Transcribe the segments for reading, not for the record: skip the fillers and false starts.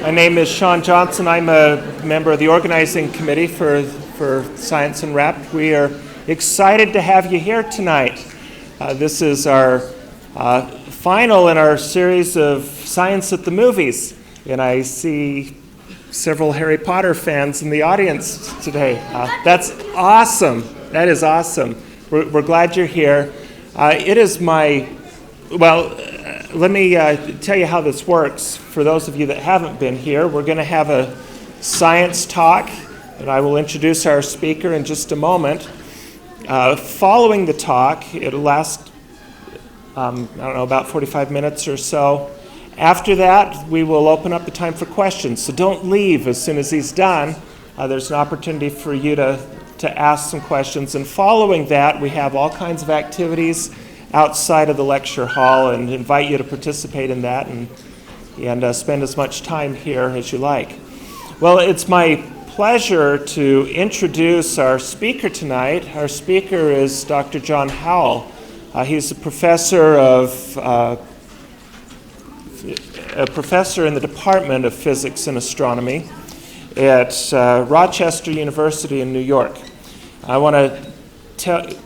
My name is Sean Johnson. I'm a member of the organizing committee for Science Unwrapped. We are excited to have you here tonight. This is our final in our series of Science at the Movies, and I see several Harry Potter fans in the audience today. That's awesome. That is awesome. We're glad you're here. It is my, let me tell you how this works. For those of you that haven't been here, we're going to have a science talk, and I will introduce our speaker in just a moment. Following the talk, it'll last, about 45 minutes or so. After that, we will open up the time for questions. So don't leave as soon as he's done. There's an opportunity for you to ask some questions. And following that, we have all kinds of activities outside of the lecture hall and invite you to participate in that and spend as much time here as you like. Well, it's my pleasure to introduce our speaker tonight. Our speaker is Dr. John Howell. He's a professor in the Department of Physics and Astronomy at Rochester University in New York. I want to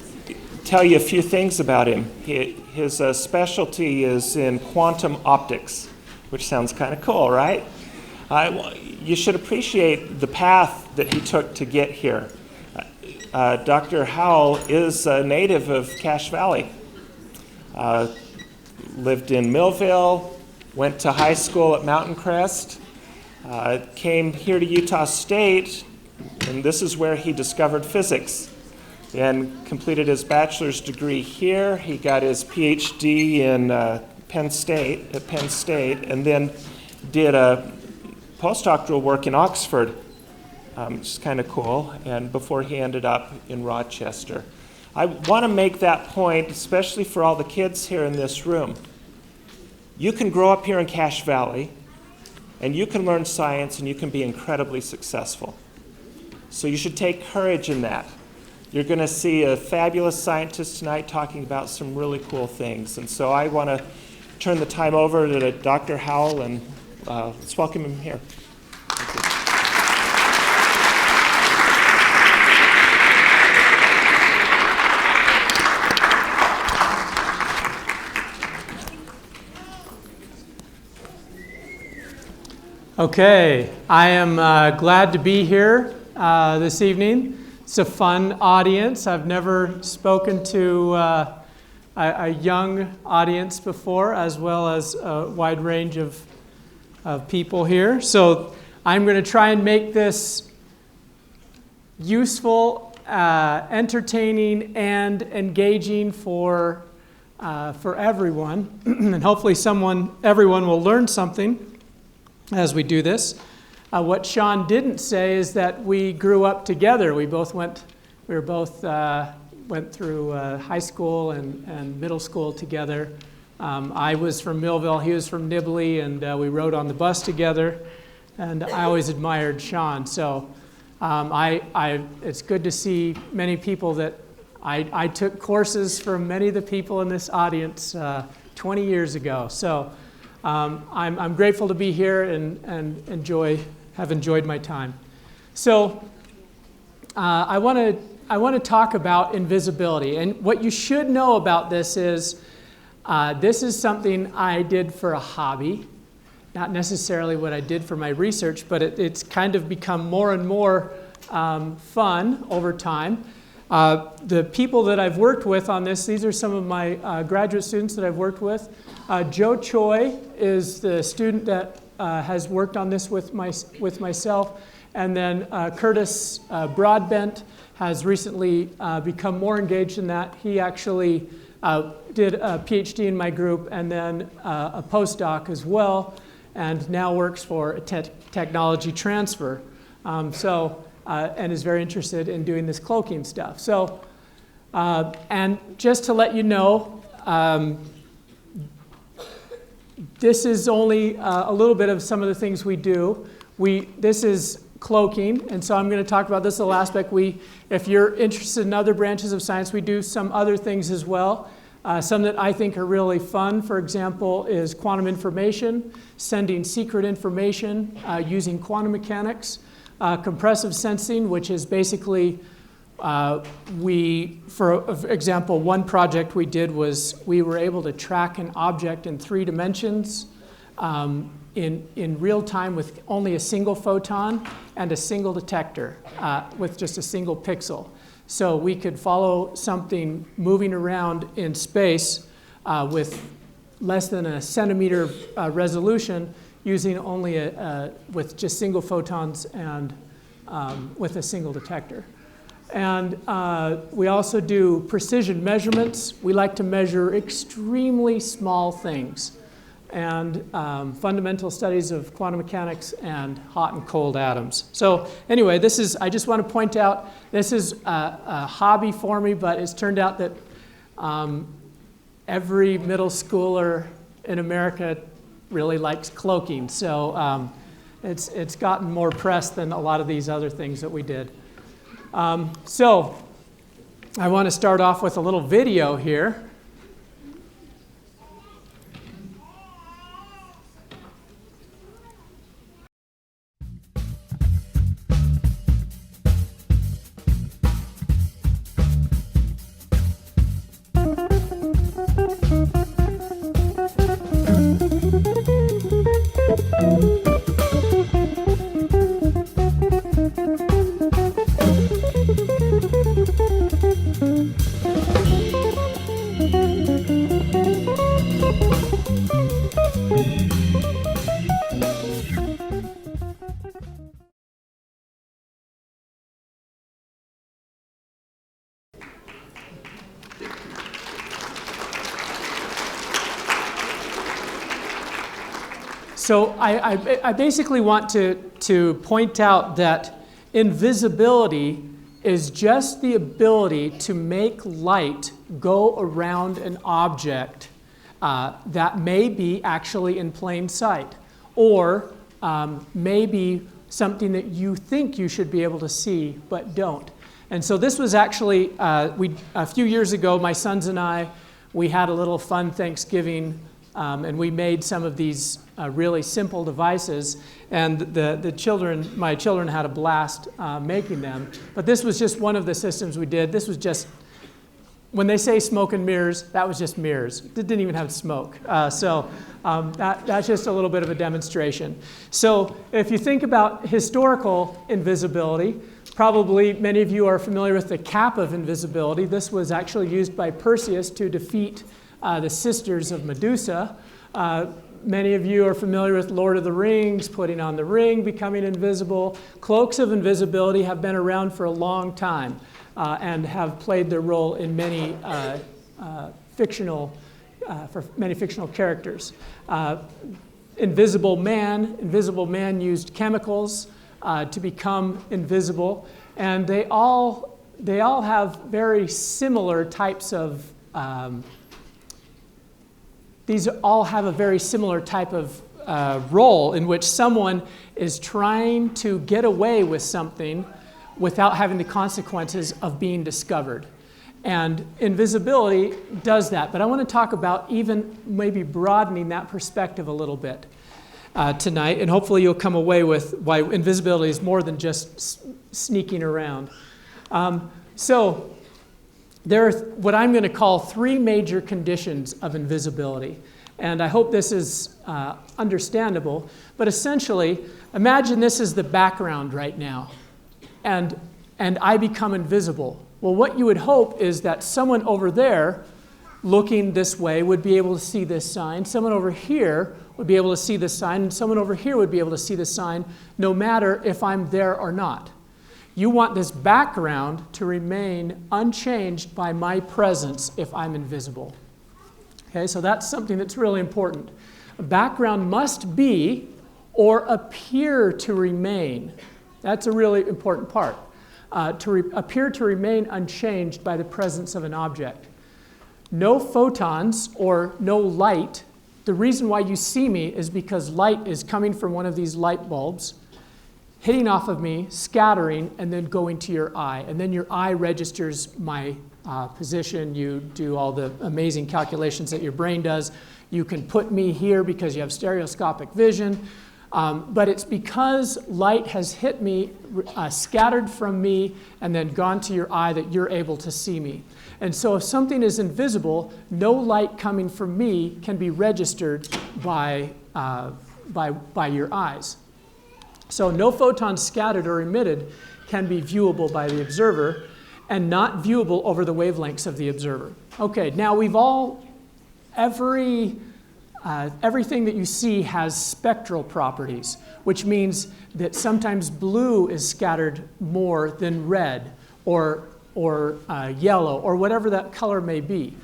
tell you a few things about him. His specialty is in quantum optics, which sounds kind of cool, right? You should appreciate the path that he took to get here. Dr. Howell is a native of Cache Valley. Lived in Millville, went to high school at Mountain Crest, came here to Utah State, and this is where he discovered physics and completed his bachelor's degree here. He got his PhD in Penn State, and then did a postdoctoral work in Oxford, which is kind of cool, and before he ended up in Rochester. I want to make that point, especially for all the kids here in this room. You can grow up here in Cache Valley, and you can learn science, and you can be incredibly successful. So you should take courage in that. You're going to see a fabulous scientist tonight talking about some really cool things. And so I want to turn the time over to Dr. Howell, and let's welcome him here. Thank you. Okay, I am glad to be here this evening. It's a fun audience. I've never spoken to a young audience before, as well as a wide range of people here. So I'm going to try and make this useful, entertaining, and engaging for everyone. And hopefully everyone will learn something as we do this. What Sean didn't say is that we grew up together. We both went through high school and middle school together. I was from Millville, he was from Nibley, and we rode on the bus together. And I always admired Sean. So it's good to see many people that I took courses from many of the people in this audience 20 years ago. So I'm grateful to be here and have enjoyed my time. So I want to talk about invisibility. And what you should know about this is something I did for a hobby, not necessarily what I did for my research, but it's kind of become more and more fun over time. The people that I've worked with on this, these are some of my graduate students that I've worked with. Joe Choi is the student that has worked on this with myself. And then Curtis Broadbent has recently become more engaged in that. He actually did a PhD in my group and then a postdoc as well, and now works for a technology transfer. And is very interested in doing this cloaking stuff. So, and just to let you know, this is only a little bit of some of the things we do. This is cloaking, and so I'm going to talk about this little aspect. If you're interested in other branches of science, we do some other things as well. Some that I think are really fun, for example, is quantum information, sending secret information using quantum mechanics, compressive sensing, which is basically for example, one project we did was we were able to track an object in 3 dimensions in real time with only a single photon and a single detector with just a single pixel. So we could follow something moving around in space with less than a centimeter resolution using only with just single photons and with a single detector. And we also do precision measurements. We like to measure extremely small things. And fundamental studies of quantum mechanics and hot and cold atoms. So anyway, I just want to point out, this is a hobby for me, but it's turned out that every middle schooler in America really likes cloaking. So it's gotten more press than a lot of these other things that we did. So I want to start off with a little video here. So I basically want to point out that invisibility is just the ability to make light go around an object that may be actually in plain sight, or may be something that you think you should be able to see but don't. And so this was actually, a few years ago, my sons and I, we had a little fun Thanksgiving, and we made some of these really simple devices, and my children had a blast making them. But this was just one of the systems we did. This was just, when they say smoke and mirrors, that was just mirrors. It didn't even have smoke. That's just a little bit of a demonstration. So if you think about historical invisibility, probably many of you are familiar with the cap of invisibility. This was actually used by Perseus to defeat the sisters of Medusa. Many of you are familiar with Lord of the Rings, putting on the ring, becoming invisible. Cloaks of invisibility have been around for a long time and have played their role in many fictional characters. Invisible Man used chemicals to become invisible, and they all have very similar types of these all have a very similar type of role in which someone is trying to get away with something without having the consequences of being discovered. And invisibility does that. But I want to talk about even maybe broadening that perspective a little bit tonight. And hopefully you'll come away with why invisibility is more than just sneaking around. So there are what I'm going to call 3 major conditions of invisibility. And I hope this is understandable. But essentially, imagine this is the background right now. And I become invisible. Well, what you would hope is that someone over there looking this way would be able to see this sign. Someone over here would be able to see this sign. And someone over here would be able to see this sign, no matter if I'm there or not. You want this background to remain unchanged by my presence if I'm invisible. Okay, so that's something that's really important. A background must be or appear to remain. That's a really important part. Appear to remain unchanged by the presence of an object. No photons or no light. The reason why you see me is because light is coming from one of these light bulbs, hitting off of me, scattering, and then going to your eye. And then your eye registers my position. You do all the amazing calculations that your brain does. You can put me here because you have stereoscopic vision. But it's because light has hit me, scattered from me, and then gone to your eye that you're able to see me. And so if something is invisible, no light coming from me can be registered by your eyes. So no photons scattered or emitted can be viewable by the observer and not viewable over the wavelengths of the observer. Okay, now everything that you see has spectral properties, which means that sometimes blue is scattered more than red or yellow or whatever that color may be.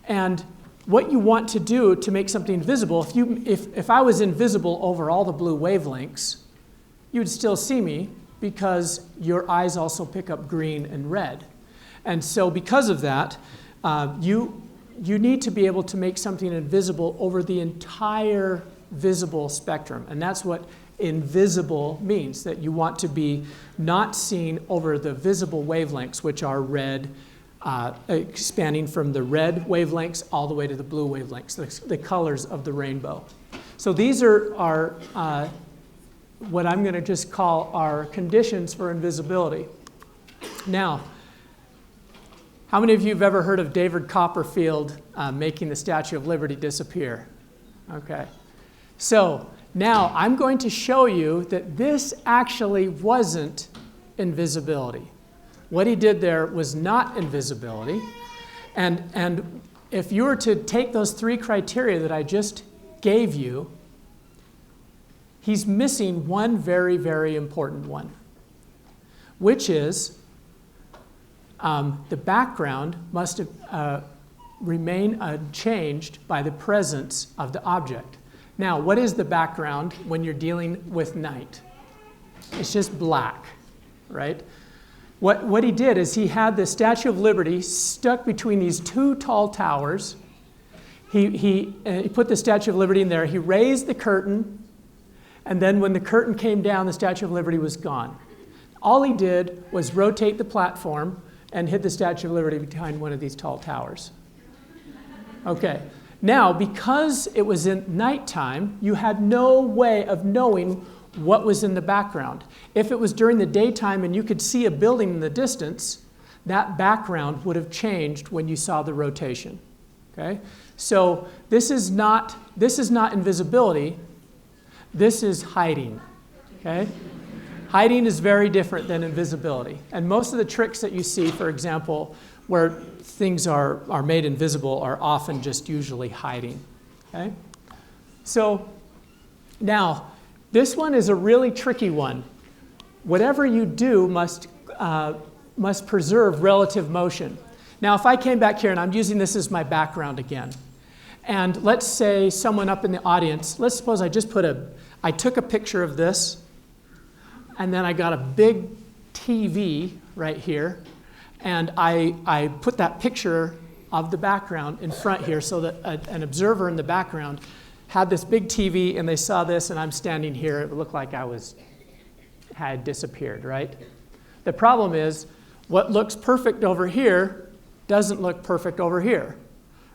And what you want to do to make something visible, if I was invisible over all the blue wavelengths, you would still see me because your eyes also pick up green and red. And so because of that, you need to be able to make something invisible over the entire visible spectrum. And that's what invisible means, that you want to be not seen over the visible wavelengths, which are red, spanning from the red wavelengths all the way to the blue wavelengths, the colors of the rainbow. So these are what I'm going to just call our conditions for invisibility. Now, how many of you have ever heard of David Copperfield making the Statue of Liberty disappear? Okay. So now I'm going to show you that this actually wasn't invisibility. What he did there was not invisibility. And if you were to take those three criteria that I just gave you, he's missing one very, very important one, which is the background must remain unchanged by the presence of the object. Now, what is the background when you're dealing with night? It's just black, right? What he did is he had the Statue of Liberty stuck between these two tall towers. He put the Statue of Liberty in there. He raised the curtain, and then when the curtain came down, the Statue of Liberty was gone. All he did was rotate the platform and hid the Statue of Liberty behind one of these tall towers. Okay, now because it was in nighttime, you had no way of knowing what was in the background. If it was during the daytime and you could see a building in the distance, that background would have changed when you saw the rotation. Okay, so this is not invisibility. This is hiding. Okay. Hiding is very different than invisibility. And most of the tricks that you see, for example, where things are made invisible are often just usually hiding. Okay? So now, this one is a really tricky one. Whatever you do must preserve relative motion. Now, if I came back here, and I'm using this as my background again, and let's say someone up in the audience, let's suppose I took a picture of this, and then I got a big TV right here, and I put that picture of the background in front here so that an observer in the background had this big TV, and they saw this, and I'm standing here. It looked like I had disappeared, right? The problem is, what looks perfect over here doesn't look perfect over here,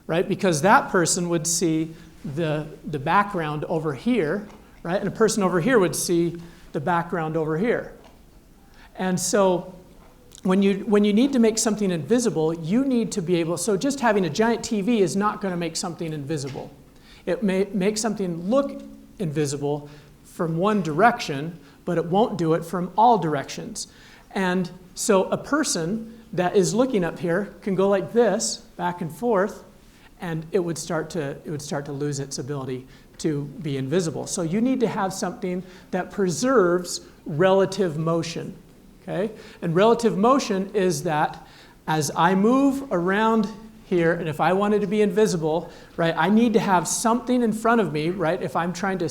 right? Because that person would see the background over here, right? And a person over here would see the background over here. And so when you need to make something invisible, you need to be able, so just having a giant TV is not going to make something invisible. It may make something look invisible from one direction, but it won't do it from all directions. And so a person that is looking up here can go like this, back and forth, and it would start to lose its ability to be invisible. So you need to have something that preserves relative motion. Okay? And relative motion is that as I move around here, and if I wanted to be invisible, right, I need to have something in front of me, right, if I'm trying to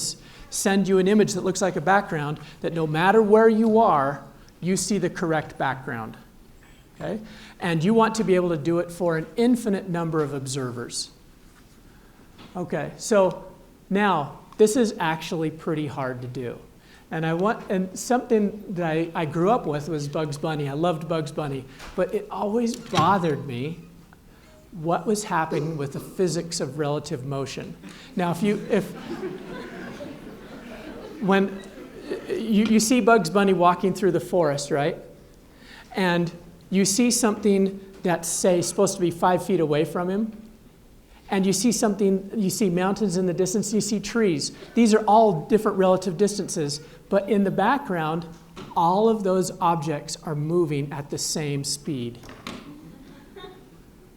send you an image that looks like a background, that no matter where you are, you see the correct background. Okay? And you want to be able to do it for an infinite number of observers. Okay, so now this is actually pretty hard to do. And something that I grew up with was Bugs Bunny. I loved Bugs Bunny, but it always bothered me what was happening with the physics of relative motion. Now, when you see Bugs Bunny walking through the forest, right? And you see something that's, say, supposed to be 5 feet away from him, and you see mountains in the distance, you see trees. These are all different relative distances, but in the background, all of those objects are moving at the same speed.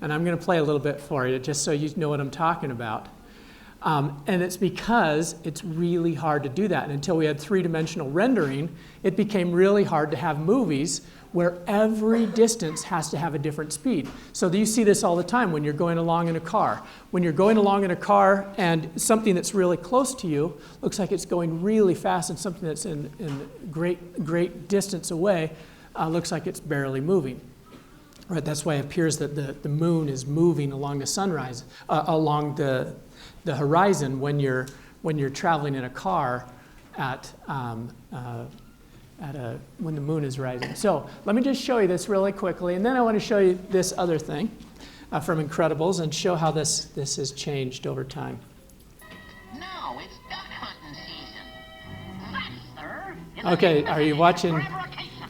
And I'm going to play a little bit for you, just so you know what I'm talking about. And it's because it's really hard to do that. And until we had three-dimensional rendering, it became really hard to have movies where every distance has to have a different speed. So you see this all the time when you're going along in a car. When you're going along in a car and something that's really close to you looks like it's going really fast, and something that's in great distance away looks like it's barely moving. Right, that's why it appears that the moon is moving along the sunrise, along the horizon when you're traveling in a car when the moon is rising. So let me just show you this really quickly, and then I want to show you this other thing from Incredibles and show how this has changed over time. No, it's duck hunting season. That, sir, is Okay, are you watching? fabrication.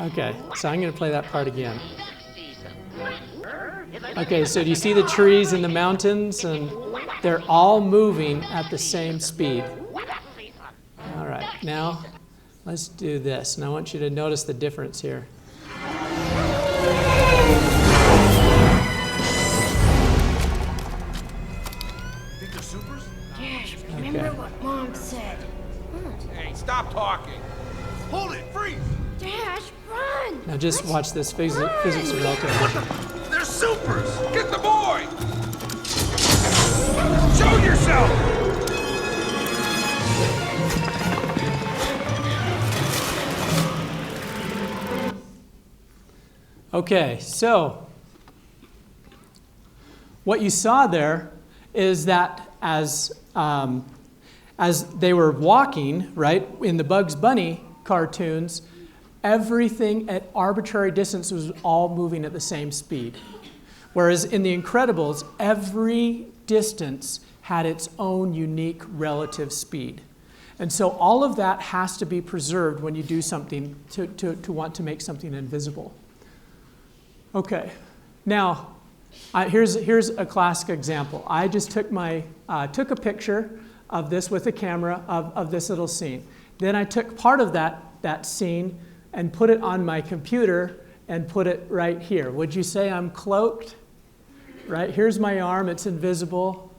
Okay, so I'm going to play that part again. Duck season. That, sir, is Okay, so do you see the trees and the mountains? And they're all moving at the same speed. All right, now let's do this. And I want you to notice the difference here. Think they're supers? Dad, remember Okay. what Mom said? What? Hey, stop talking. Hold it, freeze. Dad, run! Now just watch this physics of relative motion. They're supers. Get the boy. Show yourself. Okay, so what you saw there is that as they were walking, right, in the Bugs Bunny cartoons, everything at arbitrary distance was all moving at the same speed. Whereas in the Incredibles, every distance had its own unique relative speed. And so all of that has to be preserved when you do something to want to make something invisible. Okay, now here's a classic example. I just took a picture of this with a camera of this little scene. Then I took part of that scene and put it on my computer and put it right here. Would you say I'm cloaked? Right, here's my arm, it's invisible.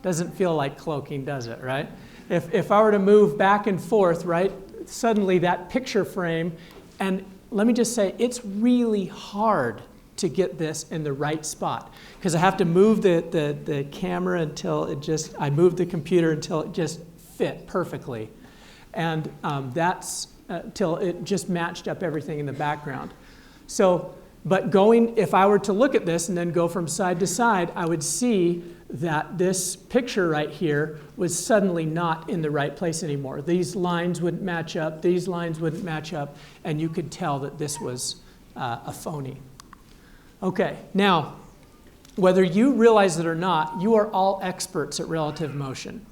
Doesn't feel like cloaking, does it, right? If I were to move back and forth, right, suddenly that picture frame, and let me just say, it's really hard to get this in the right spot because I have to move the camera until I move the computer until it just fit perfectly. And that's till it just matched up everything in the background. So, but if I were to look at this and then go from side to side, I would see that this picture right here was suddenly not in the right place anymore. These lines wouldn't match up, these lines wouldn't match up, and you could tell that this was a phony. Okay, now, whether you realize it or not, you are all experts at relative motion.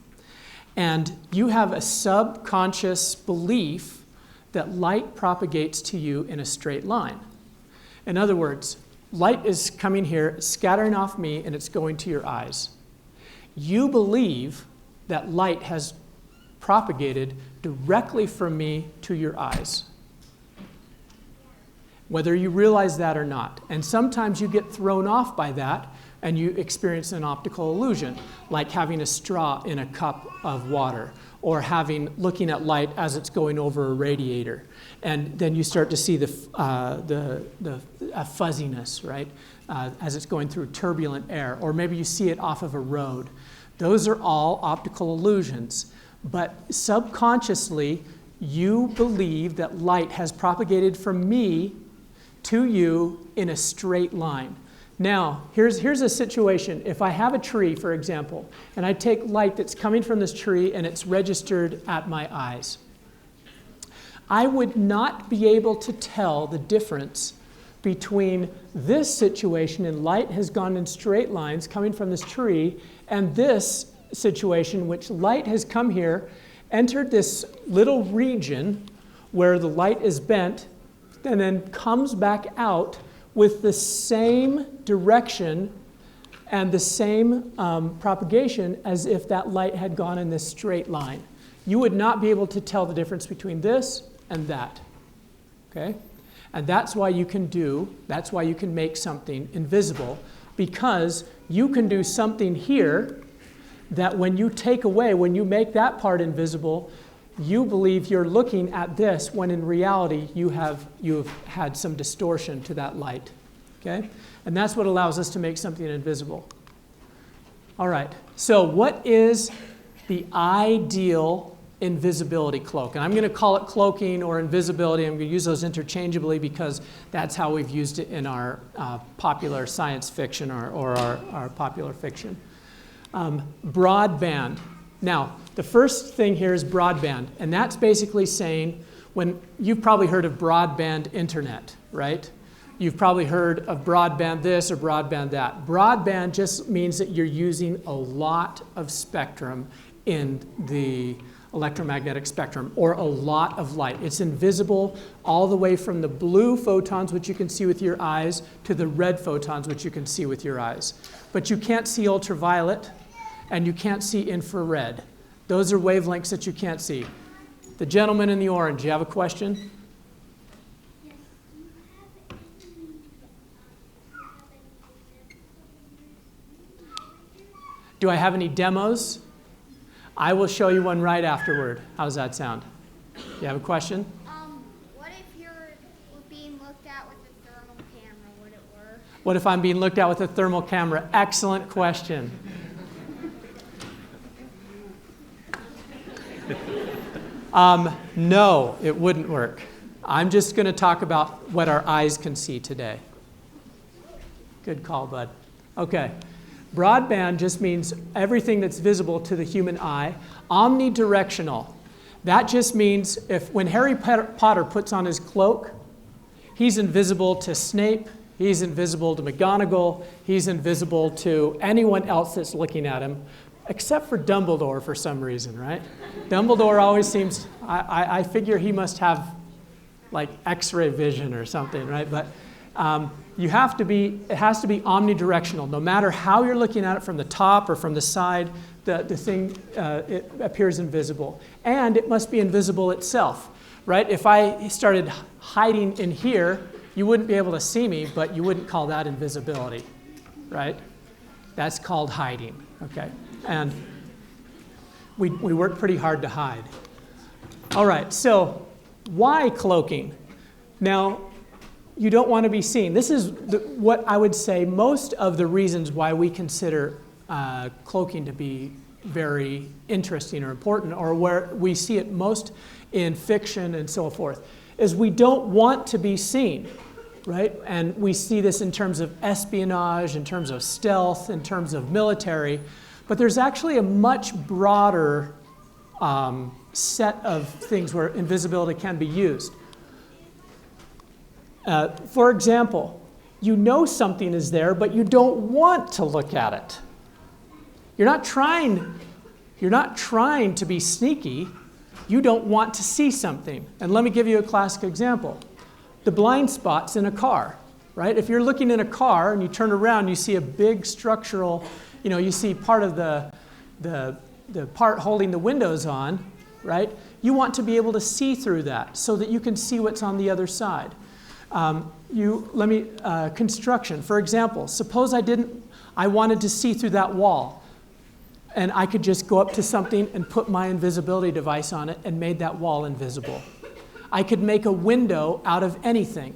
And you have a subconscious belief that light propagates to you in a straight line. In other words, light is coming here, scattering off me, and it's going to your eyes. You believe that light has propagated directly from me to your eyes, whether you realize that or not. And sometimes you get thrown off by that, and you experience an optical illusion, like having a straw in a cup of water, or looking at light as it's going over a radiator. And then you start to see the fuzziness, right, as it's going through turbulent air. Or maybe you see it off of a road. Those are all optical illusions. But subconsciously, you believe that light has propagated from me to you in a straight line. Now, here's a situation. If I have a tree, for example, and I take light that's coming from this tree and it's registered at my eyes, I would not be able to tell the difference between this situation, and light has gone in straight lines coming from this tree, and this situation, in which light has come here, entered this little region where the light is bent, and then comes back out with the same direction and the same propagation as if that light had gone in this straight line. You would not be able to tell the difference between this and that. Okay? And that's why you can make something invisible, because you can do something here that when you make that part invisible, you believe you're looking at this, when in reality you have had some distortion to that light. Okay? And that's what allows us to make something invisible. All right, so what is the ideal invisibility cloak? And I'm going to call it cloaking or invisibility. I'm going to use those interchangeably because that's how we've used it in our popular science fiction or our popular fiction. Broadband. Now, the first thing here is broadband, and that's basically saying, when you've probably heard of broadband internet, right? You've probably heard of broadband this or broadband that. Broadband just means that you're using a lot of spectrum in the electromagnetic spectrum, or a lot of light. It's invisible all the way from the blue photons, which you can see with your eyes, to the red photons, which you can see with your eyes. But you can't see ultraviolet, and you can't see infrared. Those are wavelengths that you can't see. The gentleman in the orange, you have a question? Do I have any demos? I will show you one right afterward. How does that sound? You have a question? What if you're being looked at with a thermal camera? Would it work? What if I'm being looked at with a thermal camera? Excellent question. No, it wouldn't work. I'm just going to talk about what our eyes can see today. Good call, bud. Okay. Broadband just means everything that's visible to the human eye. Omnidirectional. That just means when Harry Potter puts on his cloak, he's invisible to Snape, he's invisible to McGonagall, he's invisible to anyone else that's looking at him, except for Dumbledore for some reason, right? Dumbledore always seems, I figure he must have like X-ray vision or something, right? But it has to be omnidirectional. No matter how you're looking at it, from the top or from the side, the thing it appears invisible. And it must be invisible itself, right? If I started hiding in here, you wouldn't be able to see me, but you wouldn't call that invisibility, right? That's called hiding, okay? And we work pretty hard to hide. All right, so why cloaking? Now, you don't want to be seen. This is what I would say most of the reasons why we consider cloaking to be very interesting or important, or where we see it most in fiction and so forth, is we don't want to be seen, right? And we see this in terms of espionage, in terms of stealth, in terms of military, but there's actually a much broader set of things where invisibility can be used. For example, you know something is there, but you don't want to look at it. You're not trying to be sneaky. You don't want to see something. And let me give you a classic example. The blind spots in a car, right? If you're looking in a car and you turn around, you see a big structural, you see part of the part holding the windows on, right? You want to be able to see through that so that you can see what's on the other side. Construction, for example, suppose I wanted to see through that wall, and I could just go up to something and put my invisibility device on it and made that wall invisible. I could make a window out of anything,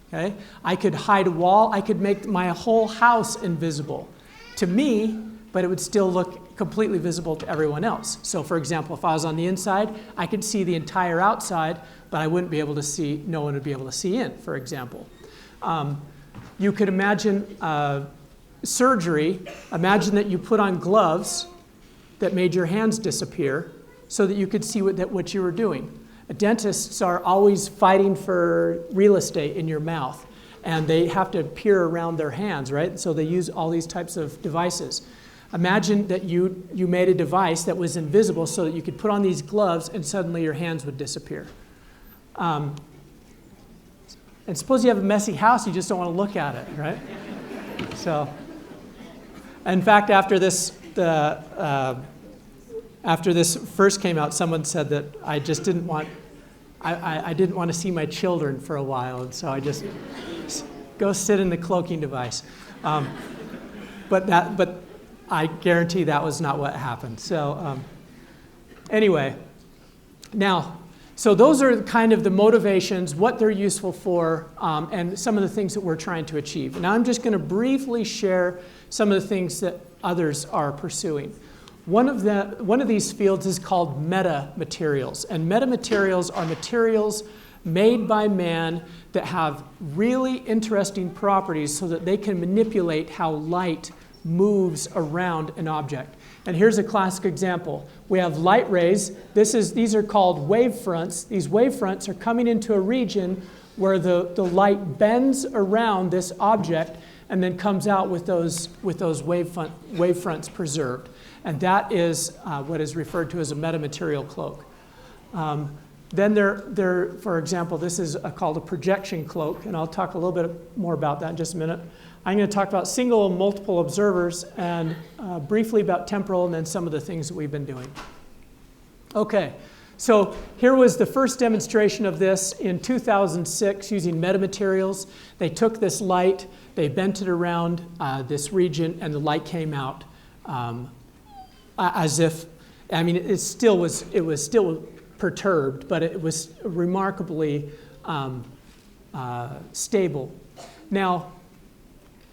okay? I could hide a wall, I could make my whole house invisible to me, but it would still look completely visible to everyone else. So for example, if I was on the inside, I could see the entire outside, but I wouldn't be able to see, no one would be able to see in, for example. You could imagine surgery. Imagine that you put on gloves that made your hands disappear so that you could see what you were doing. Dentists are always fighting for real estate in your mouth, and they have to peer around their hands, right? So they use all these types of devices. Imagine that you made a device that was invisible so that you could put on these gloves and suddenly your hands would disappear. And suppose you have a messy house, you just don't want to look at it, right? So, in fact, after this first came out, someone said that I just didn't want, I didn't want to see my children for a while, and so I just go sit in the cloaking device. But I guarantee that was not what happened. So anyway, now, so those are kind of the motivations, what they're useful for, and some of the things that we're trying to achieve. Now I'm just going to briefly share some of the things that others are pursuing. One of these fields is called metamaterials, and metamaterials are materials made by man that have really interesting properties so that they can manipulate how light moves around an object. And here's a classic example. We have light rays. These are called wave fronts. These wave fronts are coming into a region where the light bends around this object and then comes out with those wave fronts preserved. And that is what is referred to as a metamaterial cloak. Then for example, this is called a projection cloak, and I'll talk a little bit more about that in just a minute. I'm going to talk about single and multiple observers, and briefly about temporal, and then some of the things that we've been doing. Okay, so here was the first demonstration of this in 2006 using metamaterials. They took this light, they bent it around this region, and the light came out as if, I mean, it was still perturbed, but it was remarkably stable. Now,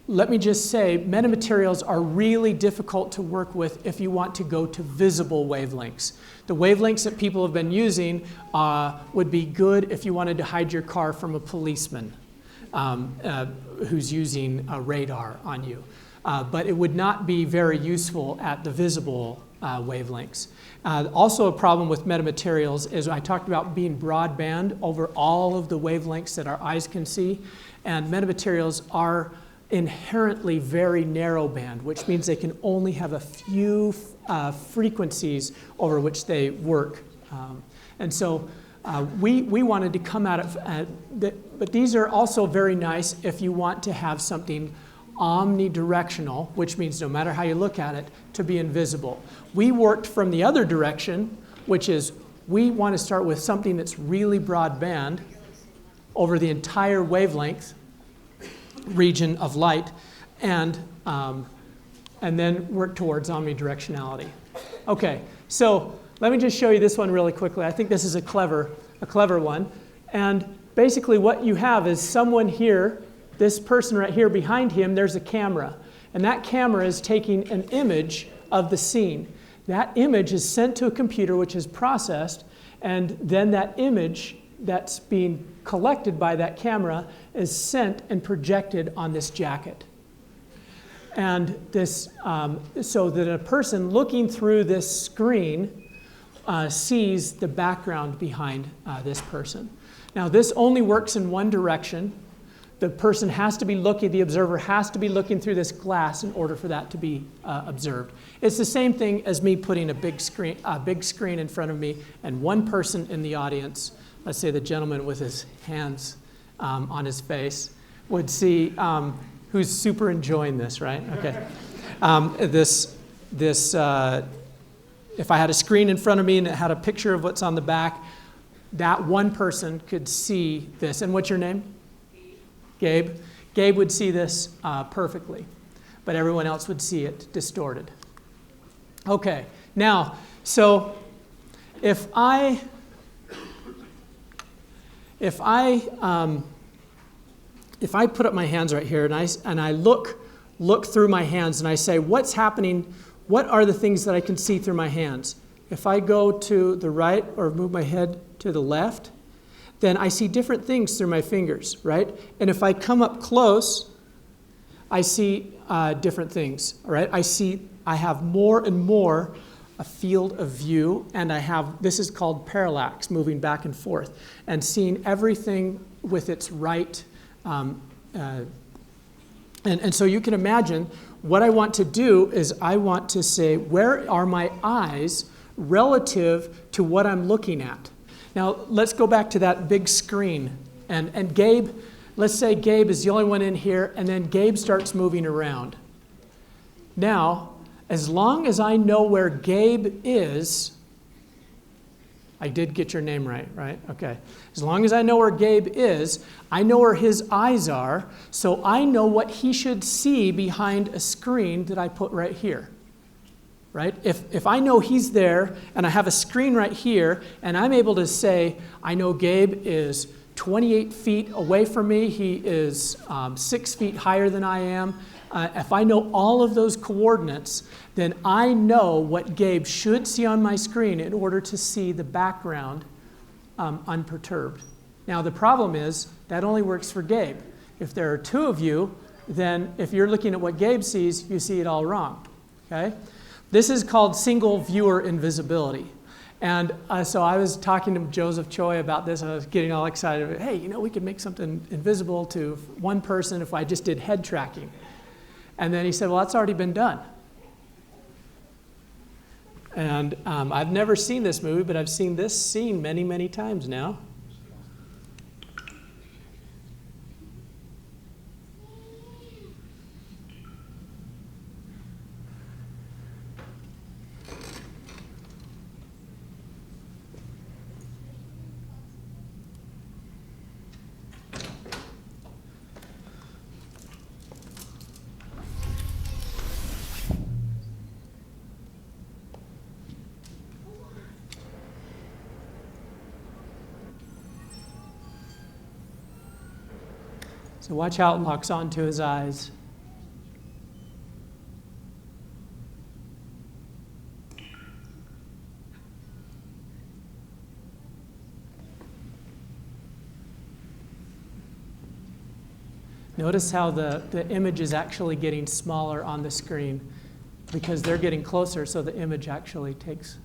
let me just say, metamaterials are really difficult to work with if you want to go to visible wavelengths. The wavelengths that people have been using would be good if you wanted to hide your car from a policeman who's using a radar on you. But it would not be very useful at the visible wavelengths. Also a problem with metamaterials is I talked about being broadband over all of the wavelengths that our eyes can see, and metamaterials are inherently very narrow band, which means they can only have a few frequencies over which they work. And so we wanted to come at it, but these are also very nice if you want to have something omnidirectional, which means no matter how you look at it, to be invisible. We worked from the other direction, which is we want to start with something that's really broadband over the entire wavelength region of light, and then work towards omnidirectionality. Okay, so let me just show you this one really quickly. I think this is a clever one. And basically what you have is someone here, this person right here behind him, there's a camera. And that camera is taking an image of the scene. That image is sent to a computer which is processed, and then that image that's being collected by that camera is sent and projected on this jacket. And this, so that a person looking through this screen sees the background behind this person. Now this only works in one direction. The person has to be looking, the observer has to be looking through this glass in order for that to be observed. It's the same thing as me putting a big screen in front of me and one person in the audience, let's say the gentleman with his hands on his face, would see who's super enjoying this, right? Okay. If I had a screen in front of me and it had a picture of what's on the back, that one person could see this. And what's your name? Gabe. Gabe would see this perfectly, but everyone else would see it distorted. Okay, now, so if I put up my hands right here and I look through my hands and I say, what's happening? What are the things that I can see through my hands? If I go to the right or move my head to the left, then I see different things through my fingers, right? And if I come up close I see different things, all right? I have more and more a field of view, and this is called parallax, moving back and forth, and seeing everything with its right, and so you can imagine what I want to do is I want to say, where are my eyes relative to what I'm looking at? Now, let's go back to that big screen, and Gabe, let's say Gabe is the only one in here, and then Gabe starts moving around. Now, as long as I know where Gabe is, I did get your name right, right? Okay. As long as I know where Gabe is, I know where his eyes are, so I know what he should see behind a screen that I put right here, right? If I know he's there, and I have a screen right here, and I'm able to say, I know Gabe is 28 feet away from me, he is 6 feet higher than I am, if I know all of those coordinates, then I know what Gabe should see on my screen in order to see the background unperturbed. Now, the problem is that only works for Gabe. If there are two of you, then if you're looking at what Gabe sees, you see it all wrong. Okay? This is called single viewer invisibility. And so I was talking to Joseph Choi about this. I was getting all excited. Hey, we could make something invisible to one person if I just did head tracking. And then he said, well, that's already been done. And I've never seen this movie, but I've seen this scene many, many times now. So watch how it locks onto his eyes. Notice how the image is actually getting smaller on the screen because they're getting closer, so the image actually takes.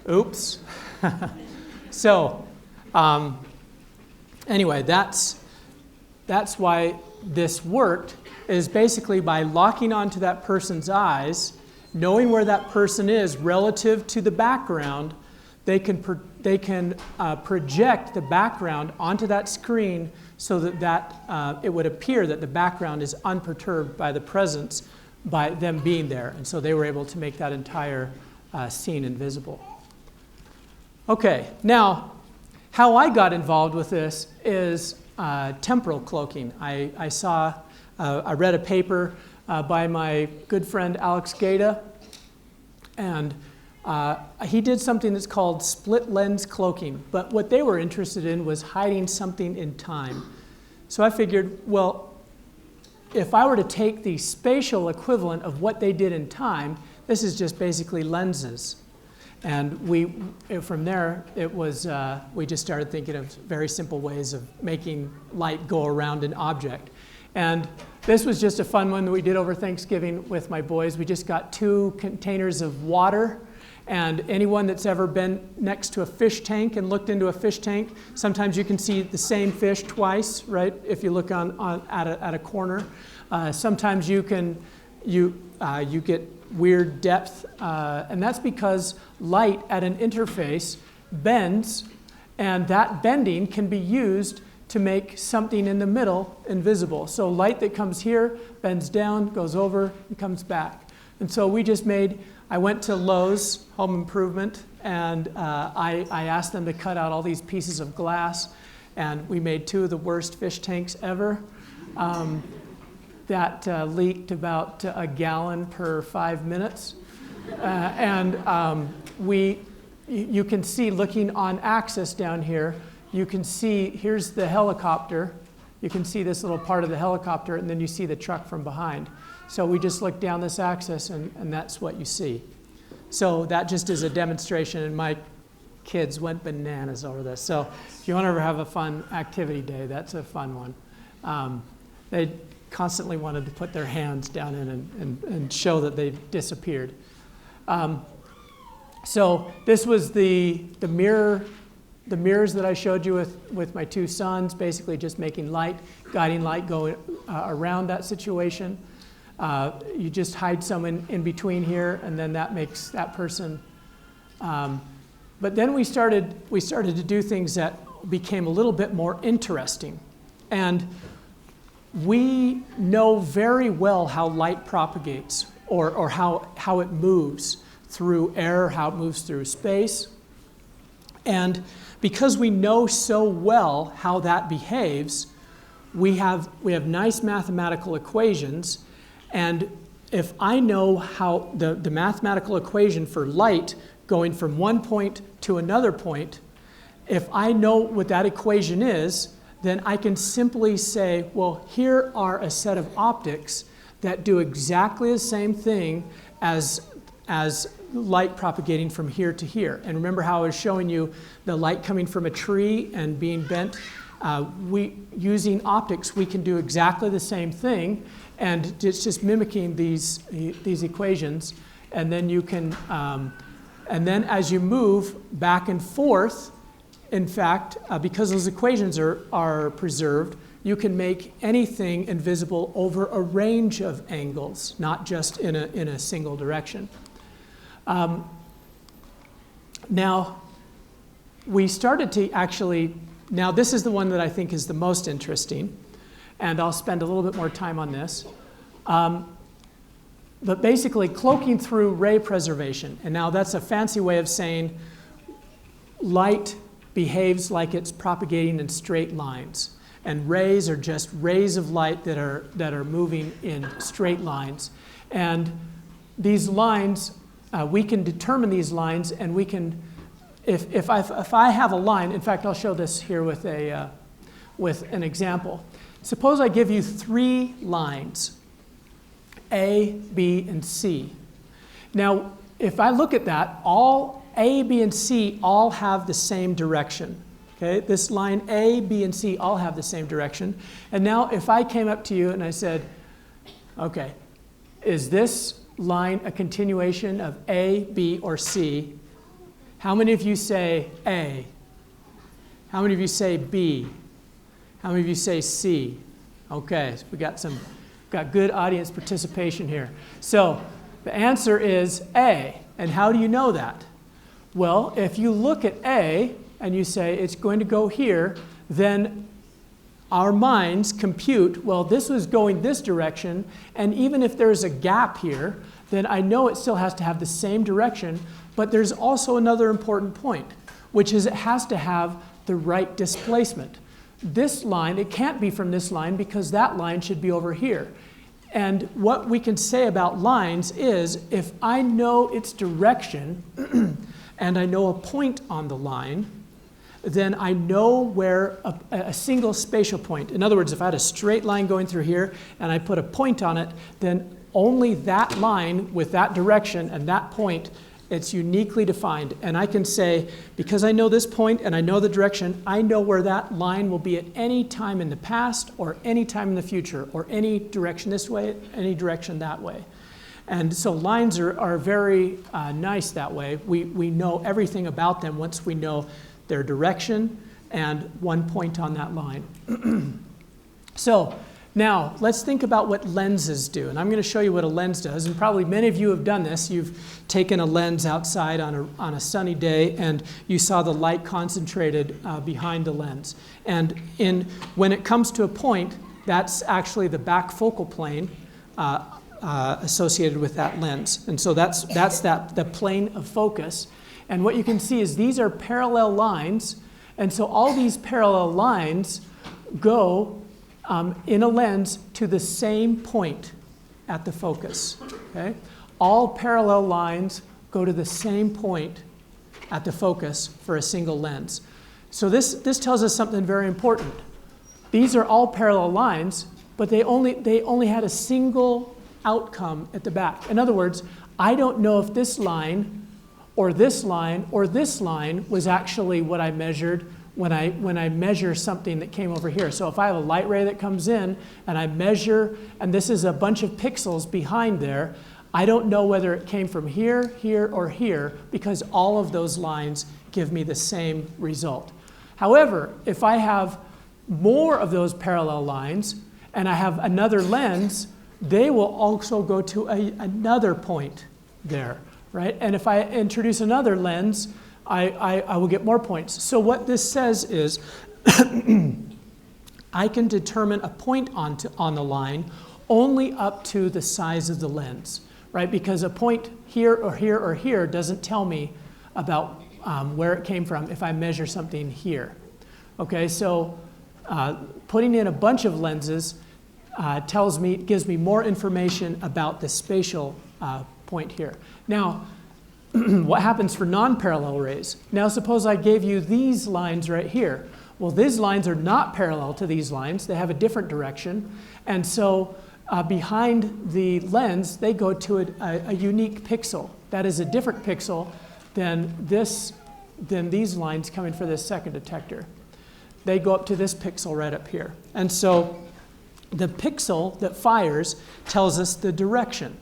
Oops. So, anyway, that's why this worked, is basically by locking onto that person's eyes, knowing where that person is relative to the background, they can project the background onto that screen so that it would appear that the background is unperturbed by the presence, by them being there. And so they were able to make that entire scene invisible. Okay, now, how I got involved with this is temporal cloaking. I read a paper by my good friend Alex Gaeta, and he did something that's called split lens cloaking. But what they were interested in was hiding something in time. So I figured, well, if I were to take the spatial equivalent of what they did in time, this is just basically lenses. And from there, it was, we just started thinking of very simple ways of making light go around an object. And this was just a fun one that we did over Thanksgiving with my boys. We just got 2 containers of water. And anyone that's ever been next to a fish tank and looked into a fish tank, sometimes you can see the same fish twice, right? If you look at a corner. Sometimes you get weird depth, and that's because light at an interface bends, and that bending can be used to make something in the middle invisible. So light that comes here bends down, goes over, and comes back. And so I went to Lowe's Home Improvement, and I asked them to cut out all these pieces of glass, and we made 2 of the worst fish tanks ever. That leaked about a gallon per 5 minutes. You can see, looking on axis down here, you can see, here's the helicopter. You can see this little part of the helicopter, and then you see the truck from behind. So we just look down this axis, and that's what you see. So that just is a demonstration, and my kids went bananas over this. So if you want to ever have a fun activity day, that's a fun one. They constantly wanted to put their hands down in and show that they disappeared. So this was the mirrors that I showed you with my 2 sons, basically just making light, guiding light going around that situation. You just hide someone in between here, and then that makes that person. But then we started to do things that became a little bit more interesting. And we know very well how light propagates, or how it moves through air, how it moves through space. And because we know so well how that behaves, we have nice mathematical equations. And if I know how the mathematical equation for light going from one point to another point, if I know what that equation is, then I can simply say, well, here are a set of optics that do exactly the same thing as light propagating from here to here. And remember how I was showing you the light coming from a tree and being bent? Using optics, we can do exactly the same thing, and it's just mimicking these equations. And then you can, and then as you move back and forth, in fact, because those equations are preserved, you can make anything invisible over a range of angles, not just in a single direction. Now, we started to actually, now this is the one that I think is the most interesting, and I'll spend a little bit more time on this. But basically, cloaking through ray preservation. And now that's a fancy way of saying light behaves like it's propagating in straight lines. And rays are just rays of light that are moving in straight lines. And these lines, we can determine these lines, and we can, if I have a line, in fact, I'll show this here with an example. Suppose I give you 3 lines, A, B, and C. Now, if I look at that, all A, B, and C all have the same direction. Okay, this line A, B, and C all have the same direction. And now if I came up to you and I said, okay, is this line a continuation of A, B, or C? How many of you say A? How many of you say B? How many of you say C? Okay, so we got good audience participation here. So the answer is A. And how do you know that? Well, if you look at A and you say it's going to go here, then our minds compute, well, this was going this direction, and even if there's a gap here, then I know it still has to have the same direction, but there's also another important point, which is it has to have the right displacement. This line, it can't be from this line because that line should be over here. And what we can say about lines is if I know its direction and I know a point on the line, then I know where a single spatial point. In other words, if I had a straight line going through here and I put a point on it, then only that line with that direction and that point It's uniquely defined. And I can say, because I know this point and I know the direction, I know where that line will be at any time in the past or any time in the future, or any direction this way, any direction that way. And so lines are very nice that way. We know everything about them once we know their direction and one point on that line. So now let's think about what lenses do. And I'm going to show you what a lens does. And probably many of you have done this. You've taken a lens outside on a sunny day, and you saw the light concentrated behind the lens. And when it comes to a point, that's actually the back focal plane associated with that lens. And so that's the plane of focus. And what you can see is these are parallel lines. And so all these parallel lines go in a lens to the same point at the focus. Okay? All parallel lines go to the same point at the focus for a single lens. So this tells us something very important. These are all parallel lines, but they only had a single outcome at the back. In other words, I don't know if this line or this line or this line was actually what I measured when I measure something that came over here. So if I have a light ray that comes in and I measure, and this is a bunch of pixels behind there, I don't know whether it came from here, here, or here, because all of those lines give me the same result. However, if I have more of those parallel lines and I have another lens, they will also go to another point there, right? And if I introduce another lens, I will get more points. So what this says is I can determine a point on the line only up to the size of the lens, right? Because a point here or here or here doesn't tell me about where it came from if I measure something here. Okay, so putting in a bunch of lenses gives me more information about the spatial point here. Now, what happens for non-parallel rays? Now suppose I gave you these lines right here. Well, these lines are not parallel to these lines. They have a different direction. And so behind the lens, they go to a unique pixel. That is a different pixel than these lines coming for this second detector. They go up to this pixel right up here. And so the pixel that fires tells us the direction.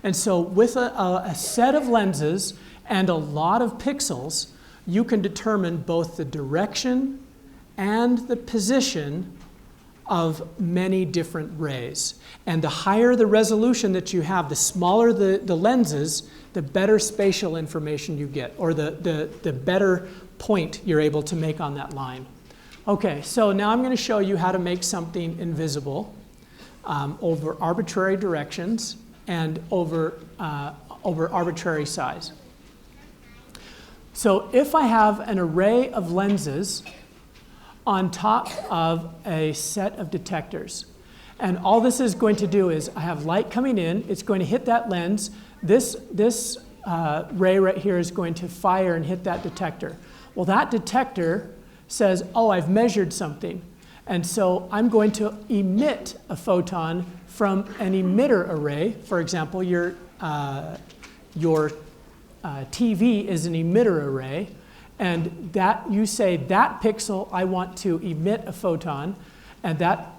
And so with a set of lenses and a lot of pixels, you can determine both the direction and the position of many different rays. And the higher the resolution that you have, the smaller the lenses, the better spatial information you get, or the better point you're able to make on that line. Okay, so now I'm going to show you how to make something invisible over arbitrary directions and over arbitrary size. So if I have an array of lenses on top of a set of detectors, and all this is going to do is I have light coming in, it's going to hit that lens, this ray right here is going to fire and hit that detector. Well, that detector says, oh, I've measured something. And so I'm going to emit a photon from an emitter array. For example, your TV is an emitter array. And that you say that pixel, I want to emit a photon,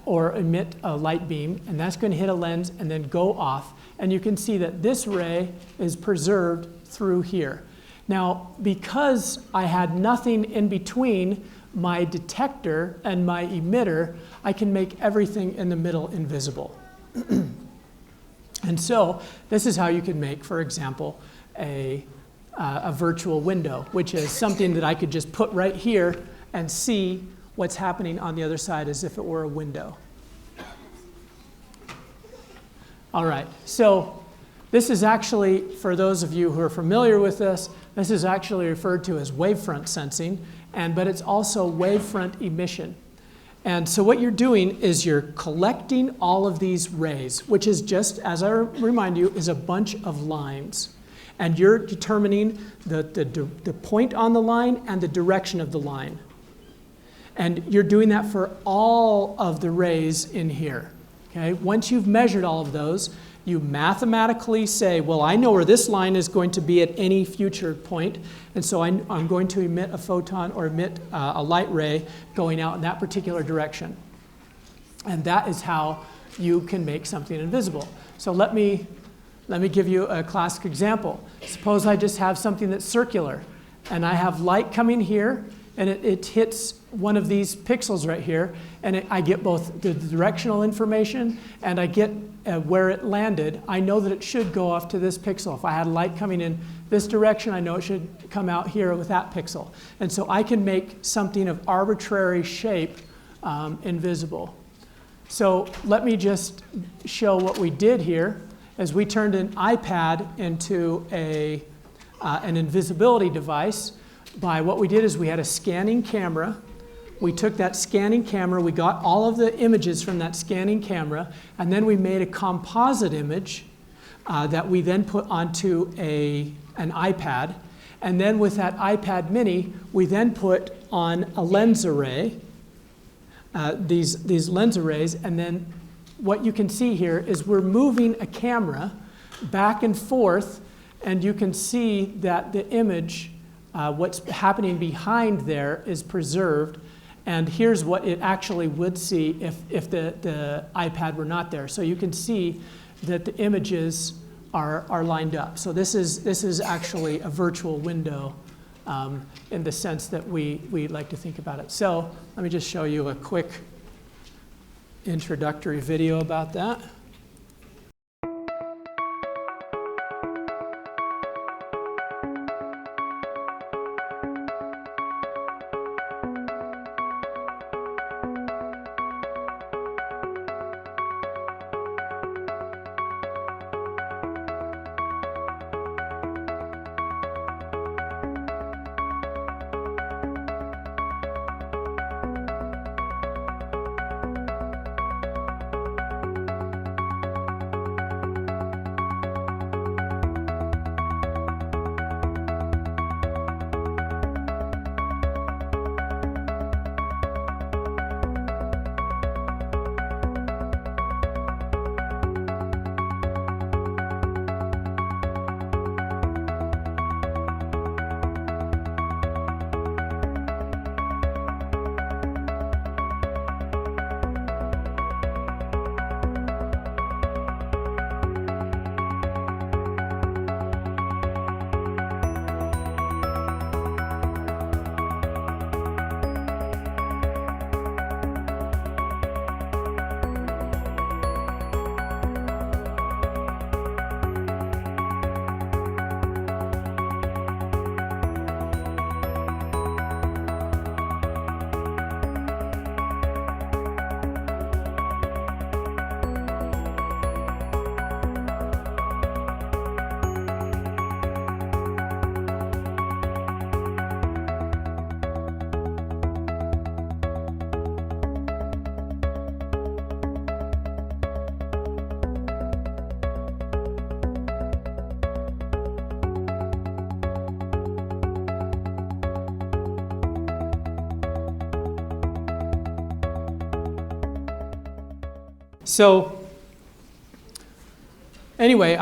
or emit a light beam, and that's going to hit a lens and then go off. And you can see that this ray is preserved through here. Now, because I had nothing in between my detector and my emitter, I can make everything in the middle invisible. And so this is how you can make, for example, a virtual window, which is something that I could just put right here and see what's happening on the other side as if it were a window. All right, so this is actually, for those of you who are familiar with this is actually referred to as wavefront sensing, but it's also wavefront emission. And so what you're doing is you're collecting all of these rays, which is just, as I remind you, is a bunch of lines. And you're determining the point on the line and the direction of the line. And you're doing that for all of the rays in here. Okay? Once you've measured all of those, You mathematically say, well, I know where this line is going to be at any future point, and so I'm going to emit a photon or emit a light ray going out in that particular direction. And that is how you can make something invisible. So let me give you a classic example. Suppose I just have something that's circular, and I have light coming here, and it hits one of these pixels right here, and I get both the directional information and I get where it landed. I know that it should go off to this pixel. If I had light coming in this direction, I know it should come out here with that pixel. And so I can make something of arbitrary shape invisible. So let me just show what we did here as we turned an iPad into an invisibility device. By what we did is we had a scanning camera. We took that scanning camera, we got all of the images from that scanning camera, and then we made a composite image that we then put onto an iPad. And then with that iPad mini, we then put on a lens array, these lens arrays, and then what you can see here is we're moving a camera back and forth, and you can see that the image, what's happening behind there is preserved. And here's what it actually would see if the iPad were not there. So you can see that the images are lined up. So this is actually a virtual window in the sense that we like to think about it. So let me just show you a quick introductory video about that. So anyway,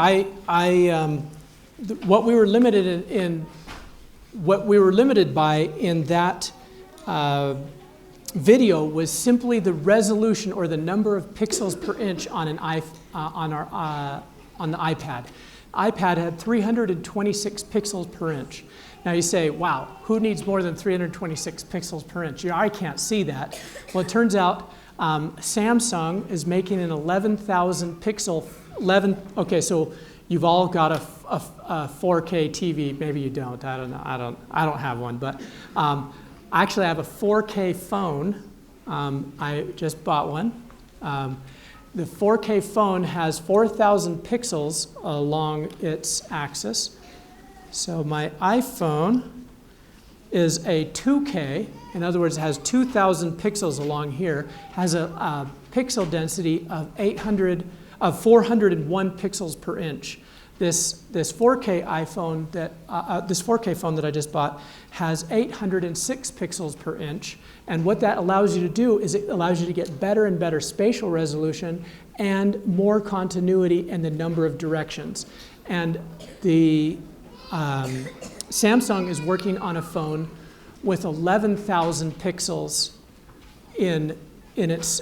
what we were limited by in that video was simply the resolution or the number of pixels per inch on the iPad. iPad had 326 pixels per inch. Now you say, wow, who needs more than 326 pixels per inch? I can't see that. Well, it turns out Samsung is making an 11,000 pixel, okay, so you've all got a 4K TV. Maybe you don't, I don't know, I don't have one, but I actually have a 4K phone. I just bought one. The 4K phone has 4,000 pixels along its axis. So my iPhone is a 2K, in other words, it has 2,000 pixels along here, has a pixel density of 401 pixels per inch. This 4K iPhone this 4K phone that I just bought has 806 pixels per inch, and what that allows you to do is it allows you to get better and better spatial resolution and more continuity in the number of directions. And the Samsung is working on a phone with 11,000 pixels in its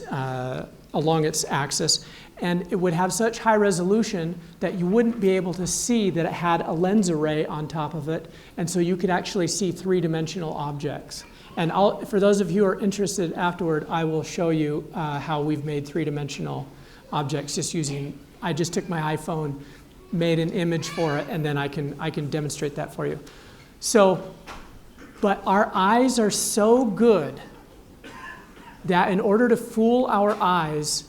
along its axis, and it would have such high resolution that you wouldn't be able to see that it had a lens array on top of it, and so you could actually see three-dimensional objects. And for those of you who are interested afterward, I will show you how we've made three-dimensional objects I just took my iPhone, made an image for it, and then I can demonstrate that for you. So, but our eyes are so good that in order to fool our eyes,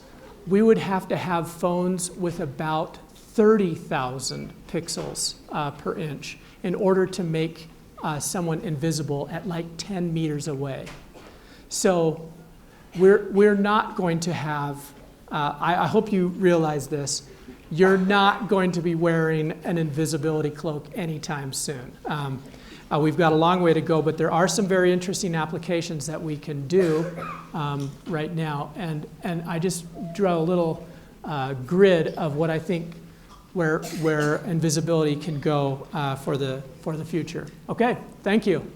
we would have to have phones with about 30,000 pixels per inch in order to make someone invisible at like 10 meters away. So we're not going to have, I hope you realize this, you're not going to be wearing an invisibility cloak anytime soon. We've got a long way to go, but there are some very interesting applications that we can do right now. And I just drew a little grid of what I think where invisibility can go for the future. Okay, thank you.